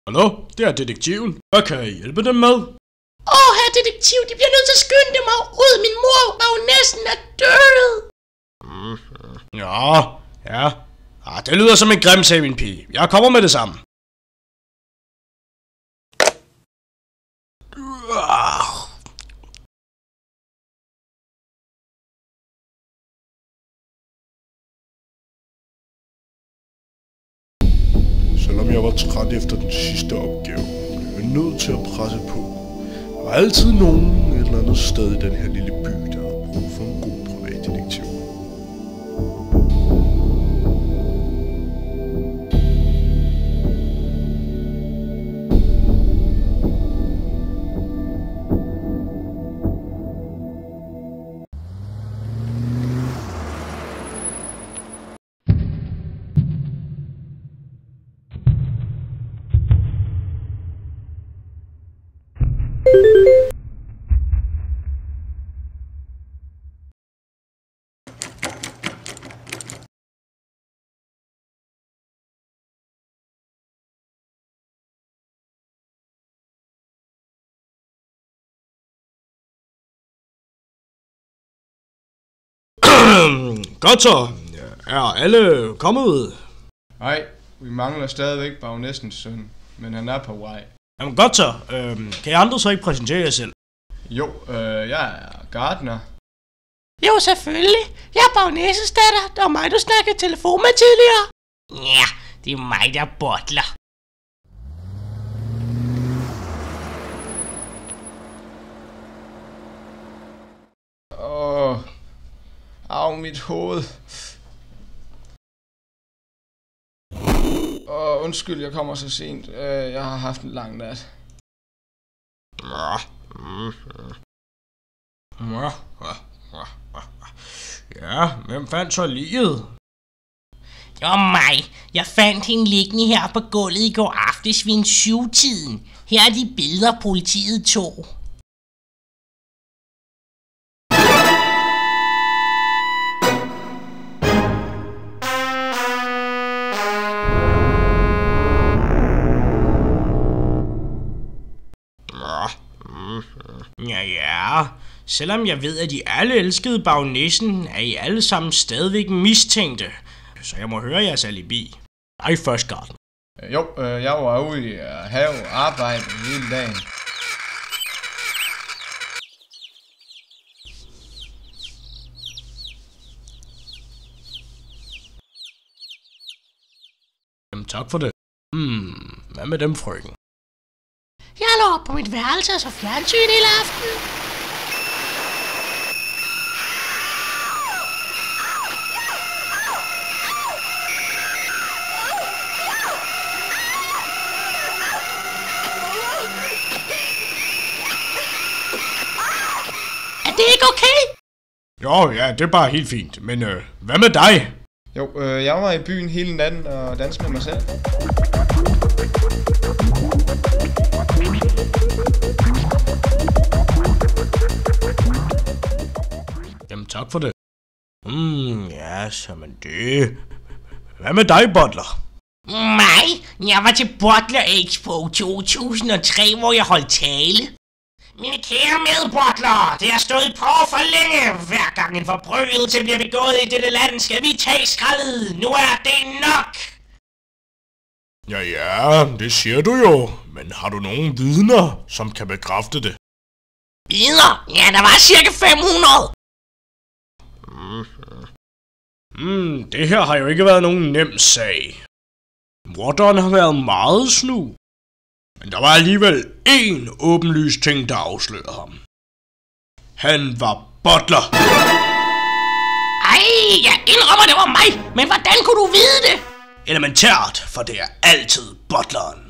Hallo, det er detektiven. Hvad kan jeg hjælpe dem med? Herr detektiv, de bliver nødt til at skynde mig ud. Min mor var jo næsten død. Ja. Det lyder som en grim sag, min pige. Jeg kommer med det samme. Selvom jeg var træt efter den sidste opgave, blev jeg nødt til at presse på. Der var altid nogen et eller andet sted i den her lille by, der havde brug for en god privatdetektiv. Godt så. Er alle kommet? Nej, vi mangler stadigvæk bagnæssens søn, men han er på vej. Jamen godt så. Kan I andre så ikke præsentere jer selv? Jo, jeg er gartner. Jo, selvfølgelig. Jeg er bagnæsses datter. Det var mig, du snakkede telefon med tidligere. Ja, det er mig, der bottler. Mit hoved. Undskyld, jeg kommer så sent. Jeg har haft en lang nat. Ja, hvem fandt så liget? Det var mig. Jeg fandt hende liggende her på gulvet i går aftes ved en 7-tiden. Her er de billeder, politiet tog. Ja. Selvom jeg ved, at I alle elskede bagnæssen, er I alle sammen stadigvæk mistænkte. Så jeg må høre jeres alibi. Nej, først garden. Jo, jeg var ude i have arbejde hele dagen. Jamen tak for det. Hvad med dem, frøken? Jeg lå op på mit værelse og så fjernsyn hele aftenen. Er det ikke okay? Jo, ja, det er bare helt fint. Men hvad med dig? Jo, jeg var i byen hele natten og dansede med mig selv. Jamen tak for det. Ja, så men det. Hvad med dig, Butler? Mig? Jeg var til Butler Expo 2003, hvor jeg holdt tale. Mine kære medbutler, det har stået på for længe. Hver gang en forbrydelse bliver begået i dette land, skal vi tage skraldet. Nu er det nok. Ja, det siger du jo. Men har du nogen vidner, som kan bekræfte det? Vidner? Ja, der var cirka 500. Det her har jo ikke været nogen nem sag. Morderen har været meget snu. Men der var alligevel én åbenlys ting, der afslørede ham. Han var Butler. Ej, jeg indrømmer, det var mig. Men hvordan kunne du vide det? Elementært, for det er altid Butleren.